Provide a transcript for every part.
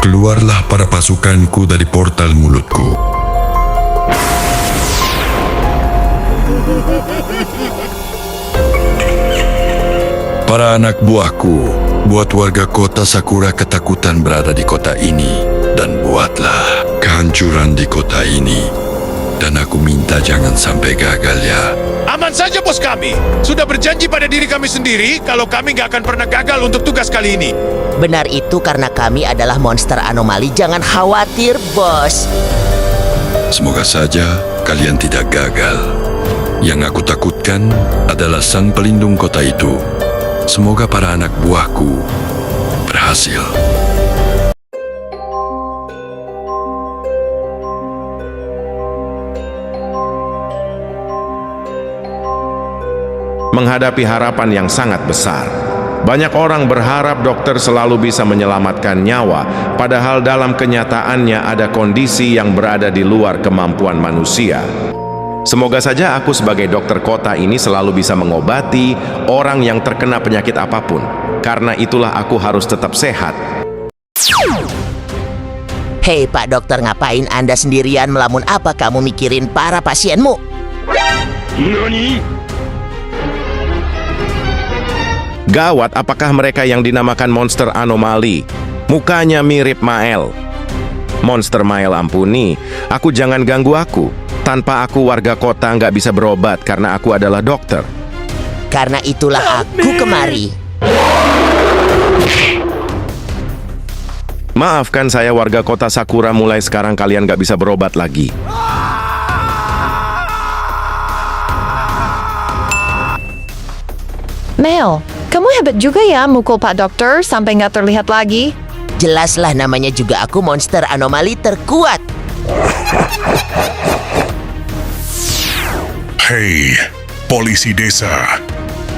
Keluarlah para pasukanku dari portal mulutku. Para anak buahku, buat warga kota Sakura ketakutan berada di kota ini. Dan buatlah kehancuran di kota ini. Dan aku minta jangan sampai gagal ya. Aman saja bos kami. Sudah berjanji pada diri kami sendiri kalau kami gak akan pernah gagal untuk tugas kali ini. Benar itu karena kami adalah monster anomali. Jangan khawatir, bos. Semoga saja kalian tidak gagal. Yang aku takutkan adalah sang pelindung kota itu. Semoga para anak buahku berhasil. Menghadapi harapan yang sangat besar, banyak orang berharap dokter selalu bisa menyelamatkan nyawa, padahal dalam kenyataannya ada kondisi yang berada di luar kemampuan manusia. Semoga saja aku sebagai dokter kota ini selalu bisa mengobati orang yang terkena penyakit apapun. Karena itulah aku harus tetap sehat. Hei Pak Dokter, ngapain Anda sendirian melamun? Apa kamu mikirin para pasienmu? Gawat, apakah mereka yang dinamakan monster anomali? Mukanya mirip Mael. Monster Mael, ampuni. Aku, jangan ganggu aku. Tanpa aku warga kota nggak bisa berobat karena aku adalah dokter. Karena itulah aku kemari. Maafkan saya warga kota Sakura, mulai sekarang kalian nggak bisa berobat lagi. Mel, kamu hebat juga ya mukul Pak Dokter sampai nggak terlihat lagi. Jelaslah, namanya juga aku monster anomali terkuat. Hei, polisi desa.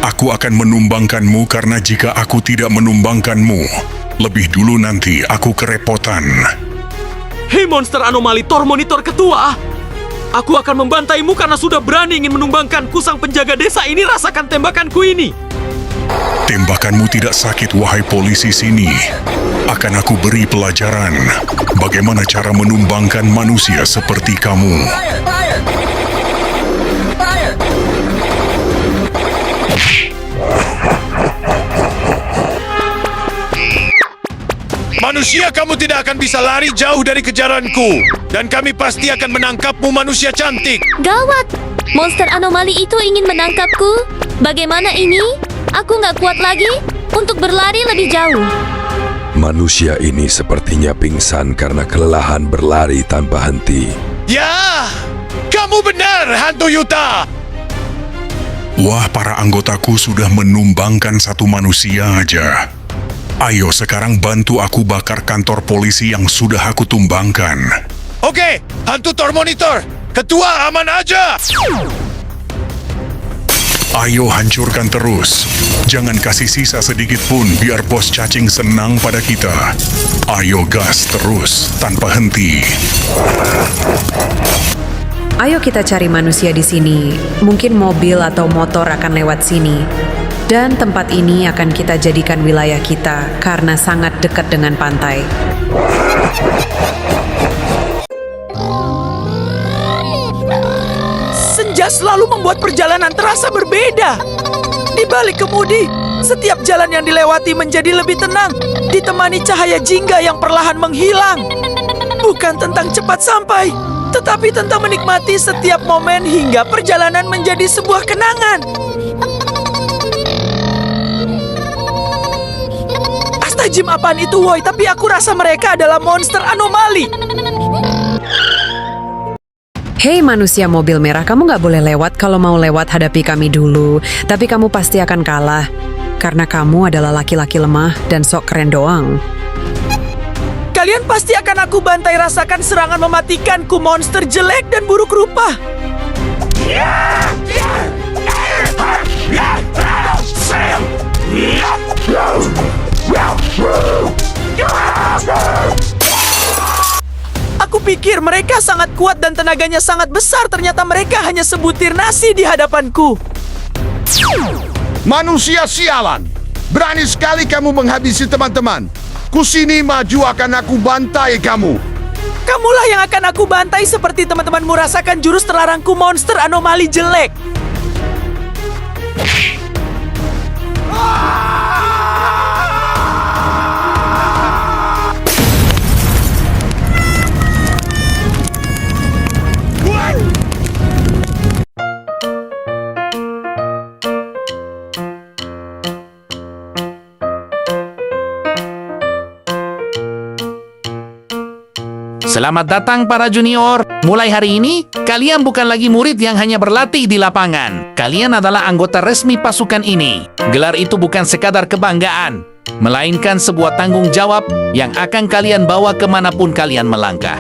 Aku akan menumbangkanmu karena jika aku tidak menumbangkanmu, lebih dulu nanti aku kerepotan. Hei monster anomali Tor Monitor Ketua, aku akan membantaimu karena sudah berani ingin menumbangkanku. Sang penjaga desa ini, rasakan tembakanku ini. Tembakanmu tidak sakit, wahai polisi sini. Akan aku beri pelajaran bagaimana cara menumbangkan manusia seperti kamu. Manusia, kamu tidak akan bisa lari jauh dari kejaranku. Dan kami pasti akan menangkapmu, manusia cantik. Gawat! Monster anomali itu ingin menangkapku. Bagaimana ini? Aku nggak kuat lagi untuk berlari lebih jauh. Manusia ini sepertinya pingsan karena kelelahan berlari tanpa henti. Ya, kamu benar, hantu Yuta. Wah, para anggotaku sudah menumbangkan satu manusia aja. Ayo sekarang bantu aku bakar kantor polisi yang sudah aku tumbangkan. Oke, hantu Tor Monitor. Ketua, aman aja. Ayo hancurkan terus. Jangan kasih sisa sedikit pun biar bos cacing senang pada kita. Ayo gas terus tanpa henti. Ayo kita cari manusia di sini. Mungkin mobil atau motor akan lewat sini. Dan tempat ini akan kita jadikan wilayah kita karena sangat dekat dengan pantai. Senja selalu membuat perjalanan terasa berbeda. Di balik kemudi, setiap jalan yang dilewati menjadi lebih tenang, ditemani cahaya jingga yang perlahan menghilang. Bukan tentang cepat sampai, tetapi tentang menikmati setiap momen hingga perjalanan menjadi sebuah kenangan. Astajim, apaan itu, woi? Tapi aku rasa mereka adalah monster anomali. Hei manusia mobil merah, kamu nggak boleh lewat. Kalau mau lewat, hadapi kami dulu. Tapi kamu pasti akan kalah. Karena kamu adalah laki-laki lemah dan sok keren doang. Kalian pasti akan aku bantai, rasakan serangan mematikanku, monster jelek dan buruk rupa. Aku pikir mereka sangat kuat dan tenaganya sangat besar. Ternyata mereka hanya sebutir nasi di hadapanku. Manusia sialan! Berani sekali kamu menghabisi teman-teman. Kusini maju akan aku bantai kamu. Kamulah yang akan aku bantai seperti teman-temanmu rasakan jurus terlarangku monster anomali jelek. Selamat datang para junior. Mulai hari ini, kalian bukan lagi murid yang hanya berlatih di lapangan. Kalian adalah anggota resmi pasukan ini. Gelar itu bukan sekadar kebanggaan, melainkan sebuah tanggung jawab yang akan kalian bawa kemanapun kalian melangkah.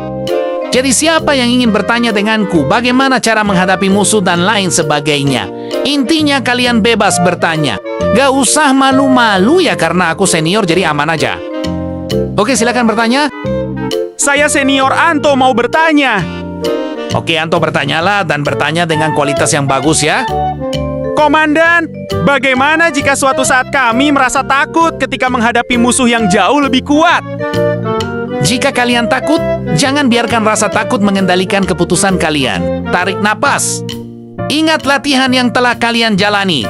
Jadi siapa yang ingin bertanya denganku bagaimana cara menghadapi musuh dan lain sebagainya? Intinya kalian bebas bertanya. Gak usah malu-malu ya karena aku senior jadi aman aja. Oke, silakan bertanya. Saya senior Anto mau bertanya. Oke, Anto bertanyalah dan bertanya dengan kualitas yang bagus ya. Komandan, bagaimana jika suatu saat kami merasa takut ketika menghadapi musuh yang jauh lebih kuat? Jika kalian takut, jangan biarkan rasa takut mengendalikan keputusan kalian. Tarik napas. Ingat latihan yang telah kalian jalani.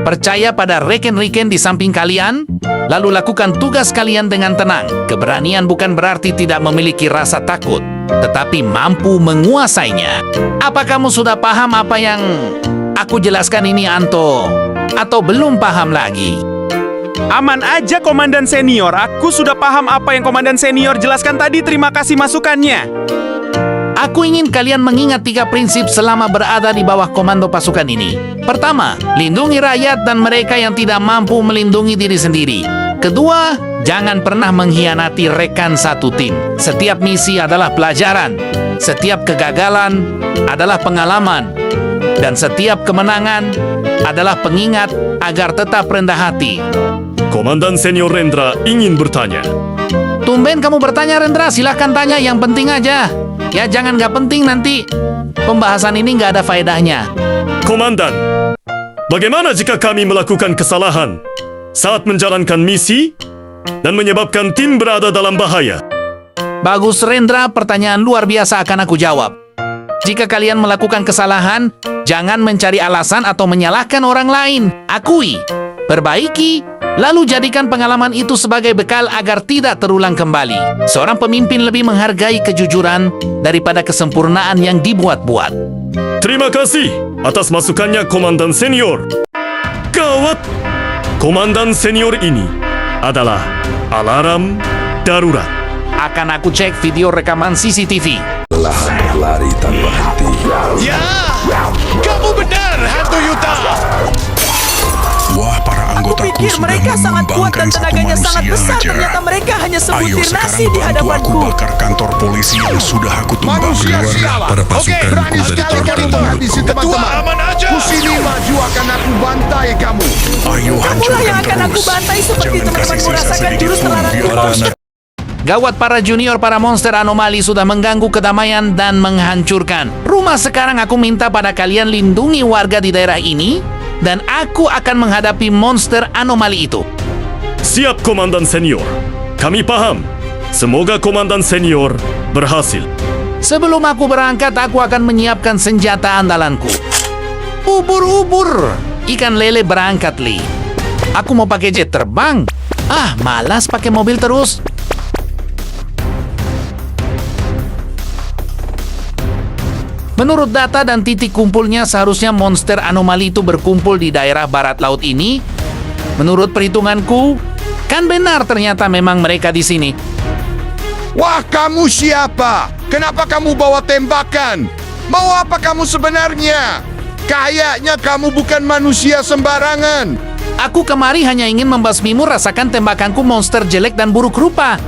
Percaya pada reken-reken di samping kalian, lalu lakukan tugas kalian dengan tenang. Keberanian bukan berarti tidak memiliki rasa takut, tetapi mampu menguasainya. Apa kamu sudah paham apa yang aku jelaskan ini, Anto? Atau belum paham lagi? Aman aja, Komandan Senior. Aku sudah paham apa yang Komandan Senior jelaskan tadi. Terima kasih masukannya. Aku ingin kalian mengingat 3 prinsip selama berada di bawah komando pasukan ini. Pertama, lindungi rakyat dan mereka yang tidak mampu melindungi diri sendiri. Kedua, jangan pernah mengkhianati rekan satu tim. Setiap misi adalah pelajaran. Setiap kegagalan adalah pengalaman. Dan setiap kemenangan adalah pengingat agar tetap rendah hati. Komandan Senior Rendra ingin bertanya. Tumben kamu bertanya, Rendra. Silahkan tanya, yang penting aja. Ya, jangan nggak penting nanti. Pembahasan ini nggak ada faedahnya. Komandan, bagaimana jika kami melakukan kesalahan saat menjalankan misi dan menyebabkan tim berada dalam bahaya? Bagus, Rendra. Pertanyaan luar biasa akan aku jawab. Jika kalian melakukan kesalahan, jangan mencari alasan atau menyalahkan orang lain. Akui, perbaiki, lalu jadikan pengalaman itu sebagai bekal agar tidak terulang kembali. Seorang pemimpin lebih menghargai kejujuran daripada kesempurnaan yang dibuat-buat. Terima kasih atas masukannya, Komandan Senior. Gawat! Komandan Senior ini adalah alarm darurat. Akan aku cek video rekaman CCTV. Perlahan berlari tanpa henti. Ya! Kamu benar, Hantu Yuta! Wah, para Aku anggotaku pikir sudah mereka sangat kuat menumbangkan dan satu tenaganya sangat manusia besar. aja. Ternyata mereka hanya Ayo sebutir nasi sekarang di bantu aku hadapanku. bakar kantor polisi yang sudah aku tumbang. Manusia Keluarlah siapa? para Oke, pasukanku berani dari sekali torpedo kamu menghabisi menurutku. teman-teman. Aman aja. Kusini maju akan aku bantai kamu. Ayo Kamulah hancurkan yang akan aku terus. bantai seperti Jangan kasih teman-temanmu sisa rasakan sedikit jurus pun terlarangku. biar Para anak Gawat, para junior, para monster anomali sudah mengganggu kedamaian dan menghancurkan rumah. Sekarang aku minta pada kalian lindungi warga di daerah ini, dan aku akan menghadapi monster anomali itu. Siap, Komandan Senior. Kami paham. Semoga Komandan Senior berhasil. Sebelum aku berangkat, aku akan menyiapkan senjata andalanku. Ubur-ubur, ikan lele berangkat, Li. Aku mau pakai jet terbang. Ah, malas pakai mobil terus. Menurut data dan titik kumpulnya, seharusnya monster anomali itu berkumpul di daerah barat laut ini. Menurut perhitunganku, kan benar ternyata memang mereka di sini. Wah, kamu siapa? Kenapa kamu bawa tembakan? Mau apa kamu sebenarnya? Kayaknya kamu bukan manusia sembarangan. Aku kemari hanya ingin membasmimu, rasakan tembakanku monster jelek dan buruk rupa.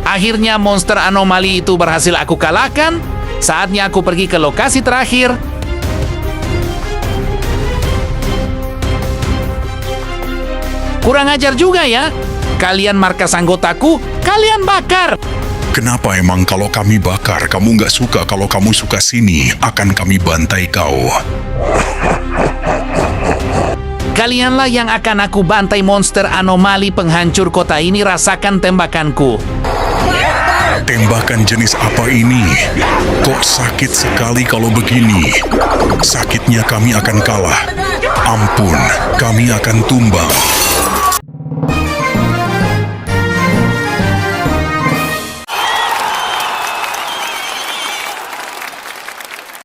Akhirnya monster anomali itu berhasil aku kalahkan. Saatnya aku pergi ke lokasi terakhir. Kurang ajar juga ya. Kalian markas anggotaku, kalian bakar. Kenapa emang kalau kami bakar, kamu nggak suka? Kalau kamu suka sini, akan kami bantai kau. Kalianlah yang akan aku bantai monster anomali penghancur kota ini. Rasakan tembakanku. Tembakan jenis apa ini? Kok sakit sekali kalau begini? Sakitnya kami akan kalah. Ampun, kami akan tumbang.